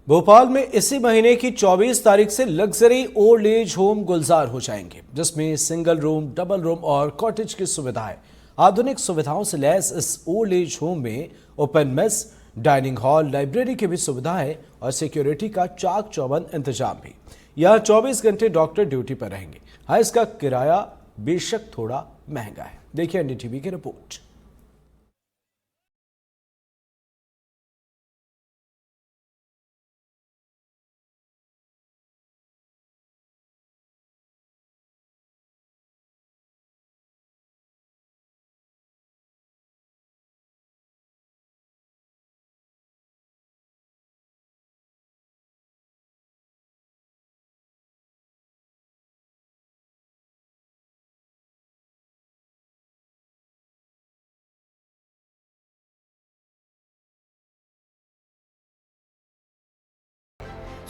भोपाल में इसी महीने की 24 तारीख से लग्जरी ओल्ड एज होम गुलजार हो जाएंगे, जिसमें सिंगल रूम, डबल रूम और कॉटेज की सुविधाएं। आधुनिक सुविधाओं से लैस इस ओल्ड एज होम में open mess, dining hall, library की भी सुविधाएं और सिक्योरिटी का चाक चौबंद इंतजाम भी। यहाँ 24 घंटे डॉक्टर ड्यूटी पर रहेंगे। हाँ, इसका किराया बेशक थोड़ा महंगा है। देखिए एनडीटीवी की रिपोर्ट।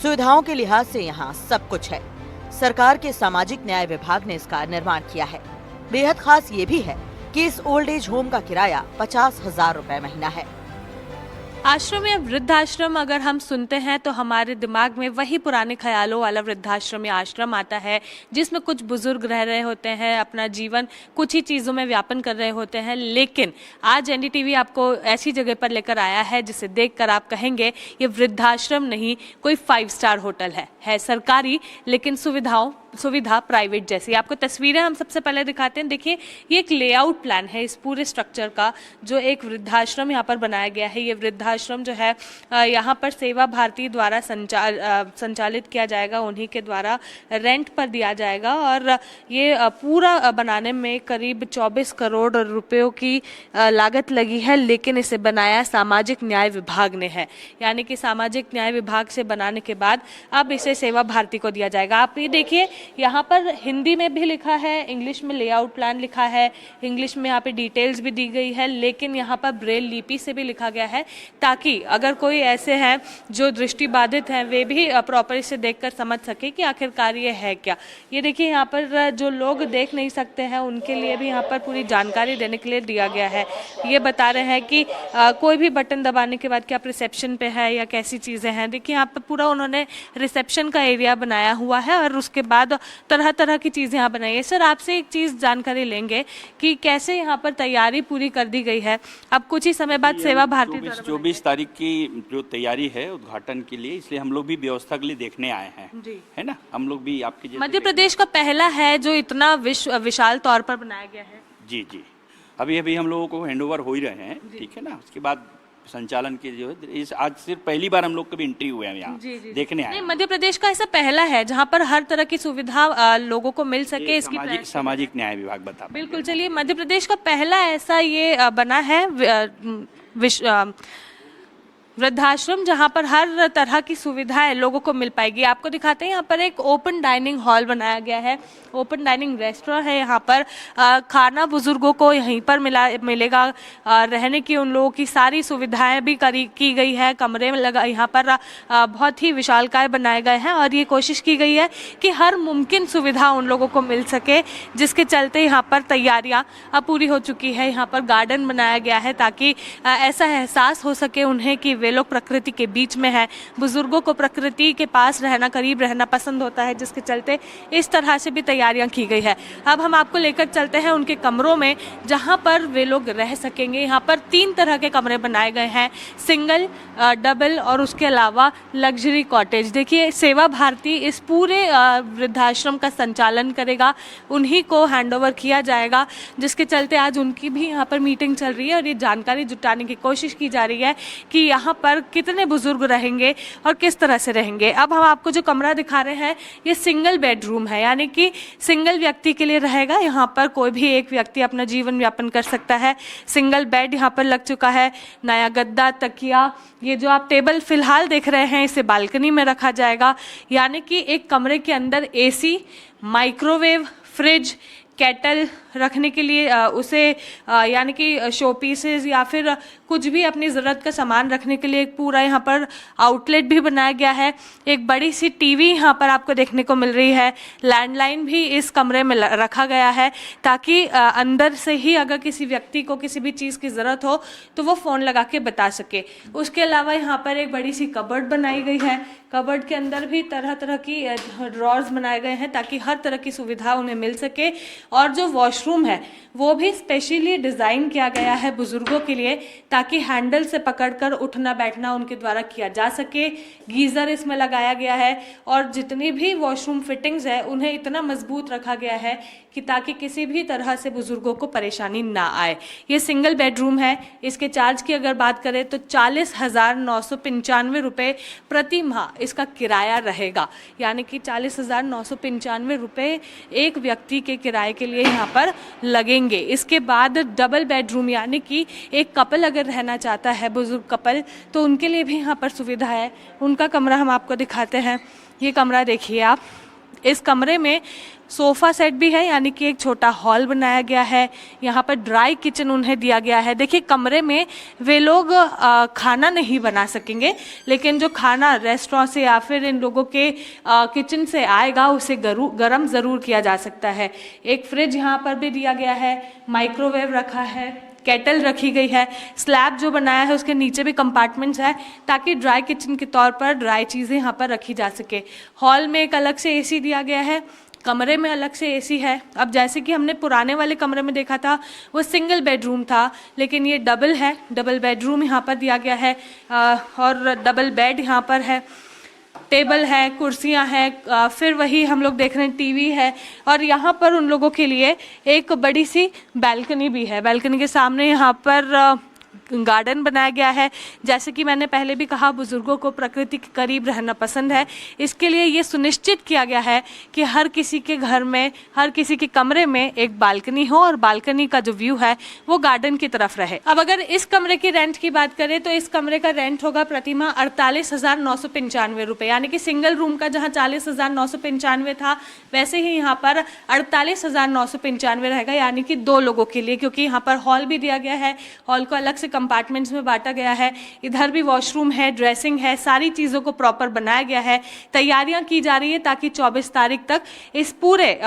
सुविधाओं के लिहाज से यहाँ सब कुछ है। सरकार के सामाजिक न्याय विभाग ने इसका निर्माण किया है। बेहद खास ये भी है कि इस ओल्ड एज होम का किराया 50,000 रुपए महीना है। आश्रम या वृद्धाश्रम अगर हम सुनते हैं तो हमारे दिमाग में वही पुराने ख्यालों वाला वृद्धाश्रम या आश्रम आता है, जिसमें कुछ बुजुर्ग रह रहे होते हैं, अपना जीवन कुछ ही चीज़ों में व्यापन कर रहे होते हैं। लेकिन आज एनडीटीवी आपको ऐसी जगह पर लेकर आया है जिसे देखकर आप कहेंगे ये वृद्धाश्रम नहीं, कोई 5 स्टार होटल है सरकारी लेकिन सुविधा प्राइवेट जैसी। आपको तस्वीरें हम सबसे पहले दिखाते हैं। देखिए, ये एक लेआउट प्लान है इस पूरे स्ट्रक्चर का, जो एक वृद्धाश्रम यहाँ पर बनाया गया है। ये वृद्धाश्रम जो है यहाँ पर सेवा भारती द्वारा संचालित किया जाएगा, उन्हीं के द्वारा रेंट पर दिया जाएगा। और ये पूरा बनाने में करीब 24 करोड़ रुपयों की लागत लगी है, लेकिन इसे बनाया सामाजिक न्याय विभाग ने है। यानी कि सामाजिक न्याय विभाग से बनाने के बाद अब इसे सेवा भारती को दिया जाएगा। आप ये देखिए, यहाँ पर हिंदी में भी लिखा है, इंग्लिश में लेआउट प्लान लिखा है, इंग्लिश में यहाँ पे डिटेल्स भी दी गई है, लेकिन यहाँ पर ब्रेल लिपि से भी लिखा गया है, ताकि अगर कोई ऐसे हैं जो दृष्टिबाधित हैं वे भी प्रॉपर इसे देखकर समझ सके कि आखिरकार ये है क्या। ये देखिए, यहाँ पर जो लोग देख नहीं सकते हैं उनके लिए भी यहाँ पर पूरी जानकारी देने के लिए दिया गया है। ये बता रहे हैं कि कोई भी बटन दबाने के बाद क्या आप रिसेप्शन पे है या कैसी चीज़ें हैं। देखिए, यहाँ पर पूरा उन्होंने रिसेप्शन का एरिया बनाया हुआ है और उसके बाद तरह तरह की चीज़ें यहाँ बनाई है। सर, आपसे एक चीज़ जानकारी लेंगे कि कैसे यहाँ पर तैयारी पूरी कर दी गई है। अब कुछ ही समय बाद सेवा भारती 24 तारीख की जो तैयारी है उद्घाटन के लिए, इसलिए हम लोग भी व्यवस्था के लिए देखने आए हैं, है ना। हम लोग भी आपके मध्य प्रदेश का पहला है जो इतना विशाल तौर पर बनाया गया है। जी जी, अभी हम लोगों को हैंडओवर हो ही रहे हैं, ठीक है ना। उसके बाद संचालन के जो इस आज सिर्फ पहली बार हम लोग कभी एंट्री हुए हैं यहाँ देखने आए। मध्य प्रदेश का ऐसा पहला है जहाँ पर हर तरह की सुविधा लोगों को मिल सके। इसकी सामाजिक न्याय विभाग बता। बिल्कुल, चलिए, मध्य प्रदेश का पहला ऐसा ये बना है वृद्धाश्रम जहाँ पर हर तरह की सुविधाएं लोगों को मिल पाएगी। आपको दिखाते हैं, यहाँ पर एक ओपन डाइनिंग हॉल बनाया गया है, ओपन डाइनिंग रेस्टोरेंट है। यहाँ पर खाना बुजुर्गों को यहीं पर मिलेगा। रहने की उन लोगों की सारी सुविधाएं भी की गई है। कमरे में लगा यहाँ पर बहुत ही विशालकाय बनाए गए हैं और ये कोशिश की गई है कि हर मुमकिन सुविधा उन लोगों को मिल सके, जिसके चलते यहाँ पर तैयारियाँ अब पूरी हो चुकी है। यहाँ पर गार्डन बनाया गया है ताकि ऐसा एहसास हो सके उन्हें कि वे लोग प्रकृति के बीच में हैं। बुजुर्गों को प्रकृति के पास रहना, करीब रहना पसंद होता है, जिसके चलते इस तरह से भी तैयारियां की गई है। अब हम आपको लेकर चलते हैं उनके कमरों में, जहां पर वे लोग रह सकेंगे। यहाँ पर 3 तरह के कमरे बनाए गए हैं, सिंगल, डबल और उसके अलावा लग्जरी कॉटेज। देखिए, सेवा भारती इस पूरे वृद्धाश्रम का संचालन करेगा, उन्हीं को हैंडओवर किया जाएगा, जिसके चलते आज उनकी भी यहाँ पर मीटिंग चल रही है और ये जानकारी जुटाने की कोशिश की जा रही है कि यहाँ पर कितने बुजुर्ग रहेंगे और किस तरह से रहेंगे। अब हम आपको जो कमरा दिखा रहे हैं ये सिंगल बेडरूम है, यानी कि सिंगल व्यक्ति के लिए रहेगा। यहाँ पर कोई भी एक व्यक्ति अपना जीवन व्यापन कर सकता है। सिंगल बेड यहाँ पर लग चुका है, नया गद्दा, तकिया। ये जो आप टेबल फिलहाल देख रहे हैं इसे बालकनी में रखा जाएगा, यानी कि एक कमरे के अंदर एसी, माइक्रोवेव, फ्रिज, केटल, रखने के लिए उसे यानी कि शो पीसेस या फिर कुछ भी अपनी ज़रूरत का सामान रखने के लिए एक पूरा यहाँ पर आउटलेट भी बनाया गया है। एक बड़ी सी टीवी यहाँ पर आपको देखने को मिल रही है। लैंडलाइन भी इस कमरे में रखा गया है ताकि अंदर से ही अगर किसी व्यक्ति को किसी भी चीज़ की ज़रूरत हो तो वो फ़ोन लगा के बता सके। उसके अलावा यहाँ पर एक बड़ी सी कबर्ड बनाई गई है। कबर्ड के अंदर भी तरह तरह की ड्रॉर्स बनाए गए हैं ताकि हर तरह की सुविधा उन्हें मिल सके। और जो वॉशरूम है वो भी स्पेशली डिज़ाइन किया गया है बुजुर्गों के लिए ताकि हैंडल से पकड़कर उठना बैठना उनके द्वारा किया जा सके। गीज़र इसमें लगाया गया है और जितनी भी वॉशरूम फिटिंग्स है उन्हें इतना मजबूत रखा गया है कि ताकि किसी भी तरह से बुजुर्गों को परेशानी ना आए। ये सिंगल बेडरूम है। इसके चार्ज की अगर बात करें तो 40,995 रुपये प्रति माह इसका किराया रहेगा, यानी कि 40,995 रुपये एक व्यक्ति के किराए के लिए यहाँ पर लगेंगे। इसके बाद डबल बेडरूम यानी कि एक कपल अगर रहना चाहता है, बुजुर्ग कपल, तो उनके लिए भी यहाँ पर सुविधा है। उनका कमरा हम आपको दिखाते हैं। ये कमरा देखिए आप। इस कमरे में सोफ़ा सेट भी है, यानी कि एक छोटा हॉल बनाया गया है। यहाँ पर ड्राई किचन उन्हें दिया गया है। देखिए कमरे में वे लोग खाना नहीं बना सकेंगे, लेकिन जो खाना रेस्टोरेंट से या फिर इन लोगों के किचन से आएगा उसे गरम ज़रूर किया जा सकता है। एक फ्रिज यहाँ पर भी दिया गया है, माइक्रोवेव रखा है, केटल रखी गई है। स्लैब जो बनाया है उसके नीचे भी कंपार्टमेंट्स है ताकि ड्राई किचन के तौर पर ड्राई चीज़ें यहाँ पर रखी जा सके। हॉल में एक अलग से एसी दिया गया है, कमरे में अलग से एसी है। अब जैसे कि हमने पुराने वाले कमरे में देखा था वो सिंगल बेडरूम था, लेकिन ये डबल है। डबल बेडरूम यहाँ पर दिया गया है और डबल बेड यहाँ पर है। टेबल है, कुर्सियां हैं, फिर वही हम लोग देख रहे हैं टीवी है और यहाँ पर उन लोगों के लिए एक बड़ी सी बैल्कनी भी है। बैल्कनी के सामने यहाँ पर गार्डन बनाया गया है। जैसे कि मैंने पहले भी कहा, बुजुर्गों को प्रकृति के करीब रहना पसंद है। इसके लिए ये सुनिश्चित किया गया है कि हर किसी के घर में, हर किसी के कमरे में एक बालकनी हो और बालकनी का जो व्यू है वो गार्डन की तरफ रहे। अब अगर इस कमरे की रेंट की बात करें तो इस कमरे का रेंट होगा प्रति माह 48,995 रुपये, यानी कि सिंगल रूम का जहाँ 40,995 था वैसे ही यहाँ पर 48,995 रहेगा, यानी कि 2 लोगों के लिए, क्योंकि यहाँ पर हॉल भी दिया गया है। हॉल को अलग से कंपार्टमेंट्स में बांटा गया है। इधर भी वॉशरूम है, ड्रेसिंग है, सारी चीज़ों को प्रॉपर बनाया गया है। तैयारियां की जा रही है ताकि 24 तारीख तक इस पूरे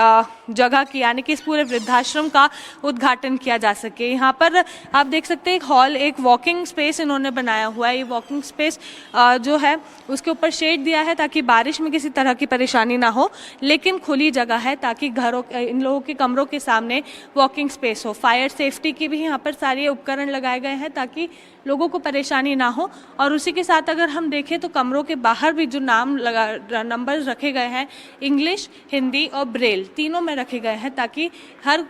जगह की, यानी कि इस पूरे वृद्धाश्रम का उद्घाटन किया जा सके। यहाँ पर आप देख सकते हैं एक हॉल, एक वॉकिंग स्पेस इन्होंने बनाया हुआ है। ये वॉकिंग स्पेस जो है उसके ऊपर शेड दिया है ताकि बारिश में किसी तरह की परेशानी ना हो, लेकिन खुली जगह है ताकि इन लोगों के कमरों के सामने वॉकिंग स्पेस हो। फायर सेफ्टी की भी यहाँ पर सारे उपकरण लगाए गए हैं ताकि लोगों को परेशानी ना हो। और उसी के साथ अगर हम देखें तो कमरों के बाहर भी जो नंबर रखे गए हैं, इंग्लिश, हिंदी और ब्रेल तीनों में रखे गए हैं ताकि हर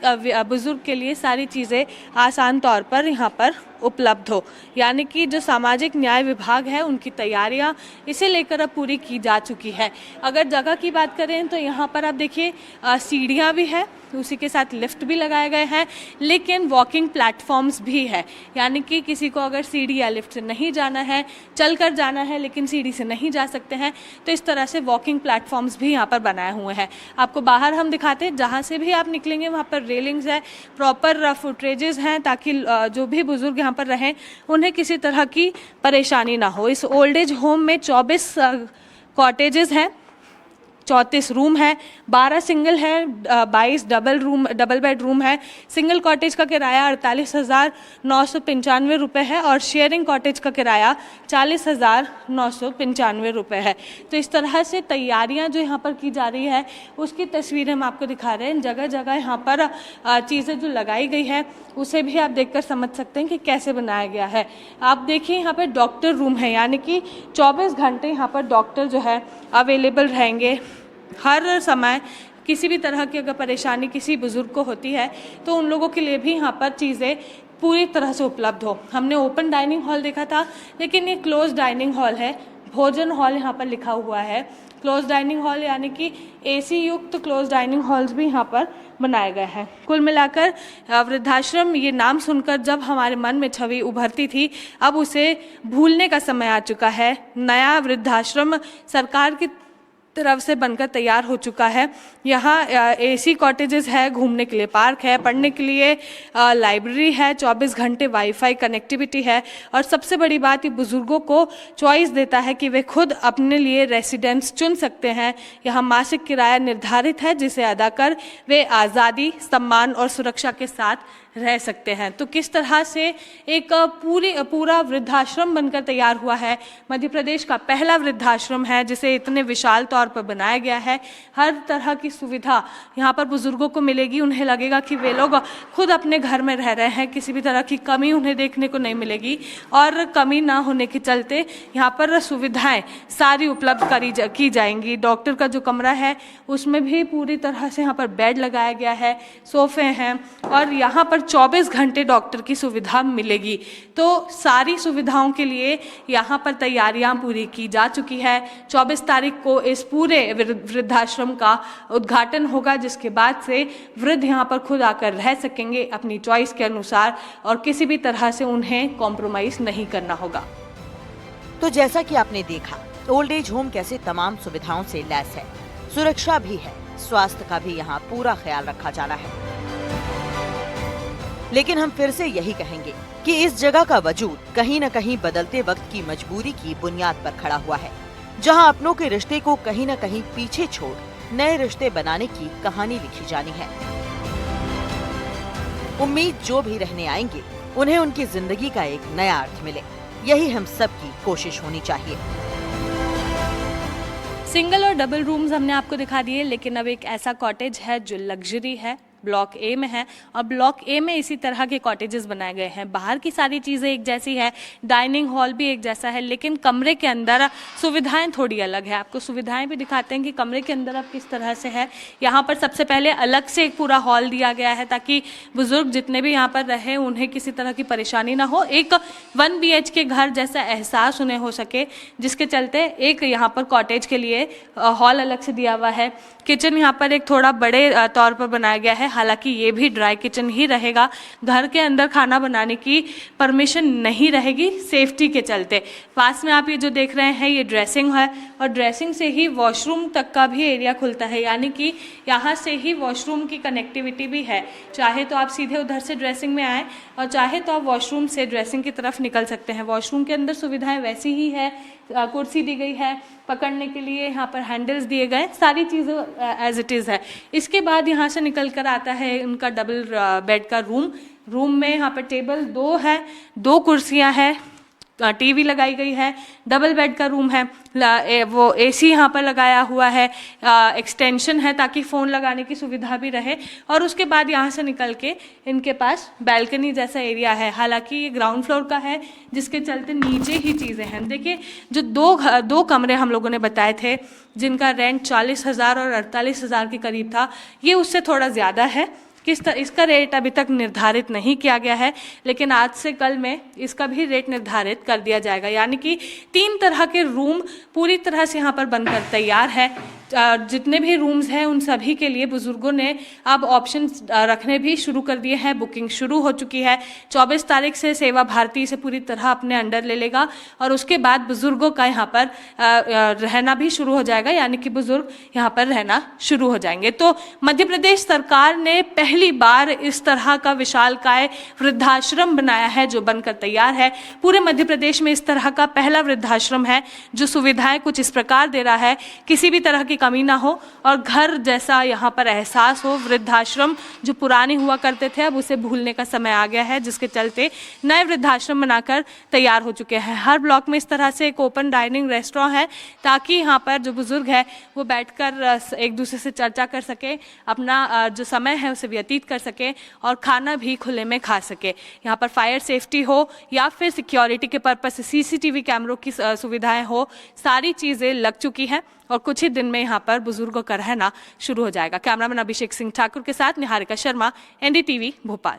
बुजुर्ग के लिए सारी चीज़ें आसान तौर पर यहाँ पर उपलब्ध हो। यानी कि जो सामाजिक न्याय विभाग है उनकी तैयारियां इसे लेकर अब पूरी की जा चुकी है। अगर जगह की बात करें तो यहाँ पर आप देखिए सीढ़ियाँ भी है, उसी के साथ लिफ्ट भी लगाए गए हैं, लेकिन वॉकिंग प्लेटफॉर्म्स भी है। यानी कि किसी को अगर सीढ़ी या लिफ्ट से नहीं जाना है, चलकर जाना है लेकिन सीढ़ी से नहीं जा सकते हैं, तो इस तरह से वॉकिंग प्लेटफॉर्म्स भी यहाँ पर बनाए हुए हैं। आपको बाहर हम दिखाते हैं, जहाँ से भी आप निकलेंगे वहाँ पर रेलिंग्स है, प्रॉपर फुटरेजेस हैं ताकि जो भी बुजुर्ग यहाँ पर रहें उन्हें किसी तरह की परेशानी ना हो। इस ओल्ड एज होम में 24 कॉटेजेस हैं, 34 रूम है, 12 सिंगल है, 22 डबल बेडरूम है। सिंगल कॉटेज का किराया 48,995 रुपये है और शेयरिंग कॉटेज का किराया 40,995 रुपये है। तो इस तरह से तैयारियां जो यहाँ पर की जा रही है उसकी तस्वीरें हम आपको दिखा रहे हैं। जगह जगह यहाँ पर चीज़ें जो लगाई गई है उसे भी आप देखकर समझ सकते हैं कि कैसे बनाया गया है। आप देखिए यहाँ पर डॉक्टर रूम है, यानी कि 24 घंटे यहाँ पर डॉक्टर जो है अवेलेबल रहेंगे। हर समय किसी भी तरह की अगर परेशानी किसी बुजुर्ग को होती है तो उन लोगों के लिए भी यहाँ पर चीज़ें पूरी तरह से उपलब्ध हो। हमने ओपन डाइनिंग हॉल देखा था, लेकिन ये क्लोज डाइनिंग हॉल है। भोजन हॉल यहाँ पर लिखा हुआ है। क्लोज डाइनिंग हॉल यानी कि एसी युक्त क्लोज डाइनिंग हॉल्स भी यहाँ पर बनाए गए हैं। कुल मिलाकर वृद्धाश्रम, ये नाम सुनकर जब हमारे मन में छवि उभरती थी, अब उसे भूलने का समय आ चुका है। नया वृद्धाश्रम सरकार की तरफ से बनकर तैयार हो चुका है। यहाँ एसी कॉटेजेस है, घूमने के लिए पार्क है, पढ़ने के लिए लाइब्रेरी है, 24 घंटे वाईफाई कनेक्टिविटी है और सबसे बड़ी बात ये बुज़ुर्गों को चॉइस देता है कि वे खुद अपने लिए रेसिडेंस चुन सकते हैं। यहाँ मासिक किराया निर्धारित है जिसे अदा कर वे आज़ादी, सम्मान और सुरक्षा के साथ रह सकते हैं। तो किस तरह से एक पूरा वृद्धाश्रम बनकर तैयार हुआ है। मध्य प्रदेश का पहला वृद्धाश्रम है जिसे इतने विशाल तौर पर बनाया गया है। हर तरह की सुविधा यहाँ पर बुजुर्गों को मिलेगी। उन्हें लगेगा कि वे लोग खुद अपने घर में रह रहे हैं, किसी भी तरह की कमी उन्हें देखने को नहीं मिलेगी और कमी ना होने के चलते यहाँ पर सुविधाएं सारी उपलब्ध की जाएंगी। डॉक्टर का जो कमरा है उसमें भी पूरी तरह से यहाँ पर बेड लगाया गया है, सोफे हैं और यहाँ पर 24 घंटे डॉक्टर की सुविधा मिलेगी। तो सारी सुविधाओं के लिए यहाँ पर तैयारियां पूरी की जा चुकी है। 24 तारीख को इस पूरे वृद्धाश्रम का उद्घाटन होगा जिसके बाद से वृद्ध यहाँ पर खुद आकर रह सकेंगे अपनी चॉइस के अनुसार और किसी भी तरह से उन्हें कॉम्प्रोमाइज नहीं करना होगा। तो जैसा कि आपने देखा, ओल्ड एज होम कैसे तमाम सुविधाओं से लैस है, सुरक्षा भी है, स्वास्थ्य का भी यहाँ पूरा ख्याल रखा जाना है। लेकिन हम फिर से यही कहेंगे कि इस जगह का वजूद कहीं न कहीं बदलते वक्त की मजबूरी की बुनियाद पर खड़ा हुआ है, जहां अपनों के रिश्ते को कहीं न कहीं पीछे छोड़ नए रिश्ते बनाने की कहानी लिखी जानी है। उम्मीद जो भी रहने आएंगे उन्हें उनकी जिंदगी का एक नया अर्थ मिले, यही हम सब की कोशिश होनी चाहिए। सिंगल और डबल रूम्स हमने आपको दिखा दिए, लेकिन अब एक ऐसा कॉटेज है जो लग्जरी है, ब्लॉक ए में है और ब्लॉक ए में इसी तरह के कॉटेजेस बनाए गए हैं। बाहर की सारी चीज़ें एक जैसी है, डाइनिंग हॉल भी एक जैसा है, लेकिन कमरे के अंदर सुविधाएं थोड़ी अलग है। आपको सुविधाएं भी दिखाते हैं कि कमरे के अंदर अब किस तरह से है। यहाँ पर सबसे पहले अलग से एक पूरा हॉल दिया गया है ताकि बुजुर्ग जितने भी यहाँ पर रहे उन्हें किसी तरह की परेशानी ना हो। एक 1 BHK घर जैसा एहसास उन्हें हो सके, जिसके चलते एक यहाँ पर कॉटेज के लिए हॉल अलग से दिया हुआ है। किचन यहाँ पर एक थोड़ा बड़े तौर पर बनाया गया है, हालांकि ये भी ड्राई किचन ही रहेगा। घर के अंदर खाना बनाने की परमिशन नहीं रहेगी सेफ्टी के चलते। पास में आप ये जो देख रहे हैं ये ड्रेसिंग है और ड्रेसिंग से ही वॉशरूम तक का भी एरिया खुलता है, यानी कि यहाँ से ही वॉशरूम की कनेक्टिविटी भी है। चाहे तो आप सीधे उधर से ड्रेसिंग में आए और चाहे तो आप वॉशरूम से ड्रेसिंग की तरफ निकल सकते हैं। वॉशरूम के अंदर सुविधाएं वैसी ही है, कुर्सी दी गई है पकड़ने के लिए, यहाँ पर हैंडल्स दिए गए, सारी चीज़ें एज इट इज़ है। इसके बाद यहाँ से निकल कर आता है उनका डबल बेड का रूम में यहाँ पर टेबल 2 है, 2 कुर्सियाँ हैं, टीवी लगाई गई है, डबल बेड का रूम है, वो एसी यहाँ पर लगाया हुआ है, एक्सटेंशन है ताकि फ़ोन लगाने की सुविधा भी रहे। और उसके बाद यहाँ से निकल के इनके पास बैल्कनी जैसा एरिया है। हालांकि ये ग्राउंड फ्लोर का है जिसके चलते नीचे ही चीज़ें हैं। देखिए जो दो कमरे हम लोगों ने बताए थे जिनका रेंट 40,000 और 48,000 के करीब था, ये उससे थोड़ा ज़्यादा है। इसका रेट अभी तक निर्धारित नहीं किया गया है, लेकिन आज से कल में इसका भी रेट निर्धारित कर दिया जाएगा। यानी कि 3 तरह के रूम पूरी तरह से यहाँ पर बनकर तैयार है। जितने भी रूम्स हैं उन सभी के लिए बुजुर्गों ने अब ऑप्शन रखने भी शुरू कर दिए हैं। बुकिंग शुरू हो चुकी है। 24 तारीख से सेवा भारती इसे पूरी तरह अपने अंडर ले लेगा और उसके बाद बुजुर्गों का यहाँ पर रहना भी शुरू हो जाएगा, यानी कि बुजुर्ग यहाँ पर रहना शुरू हो जाएंगे। तो मध्य प्रदेश सरकार ने पहली बार इस तरह का विशालकाय वृद्धाश्रम बनाया है जो बनकर तैयार है। पूरे मध्य प्रदेश में इस तरह का पहला वृद्धाश्रम है जो सुविधाएं कुछ इस प्रकार दे रहा है, किसी भी तरह की कमी ना हो और घर जैसा यहाँ पर एहसास हो। वृद्धाश्रम जो पुराने हुआ करते थे अब उसे भूलने का समय आ गया है, जिसके चलते नए वृद्धाश्रम बनाकर तैयार हो चुके हैं। हर ब्लॉक में इस तरह से एक ओपन डाइनिंग रेस्टोरेंट है ताकि यहाँ पर जो बुजुर्ग है वो बैठकर एक दूसरे से चर्चा कर सके, अपना जो समय है उसे व्यतीत कर सके और खाना भी खुले में खा सके। यहाँ पर फायर सेफ्टी हो या फिर सिक्योरिटी के पर्पज से CCTV कैमरों की सुविधाएं हो, सारी चीज़ें लग चुकी हैं और कुछ ही दिन में यहाँ पर बुजुर्गों का रहना शुरू हो जाएगा। कैमरामैन अभिषेक सिंह ठाकुर के साथ निहारिका शर्मा, NDTV भोपाल।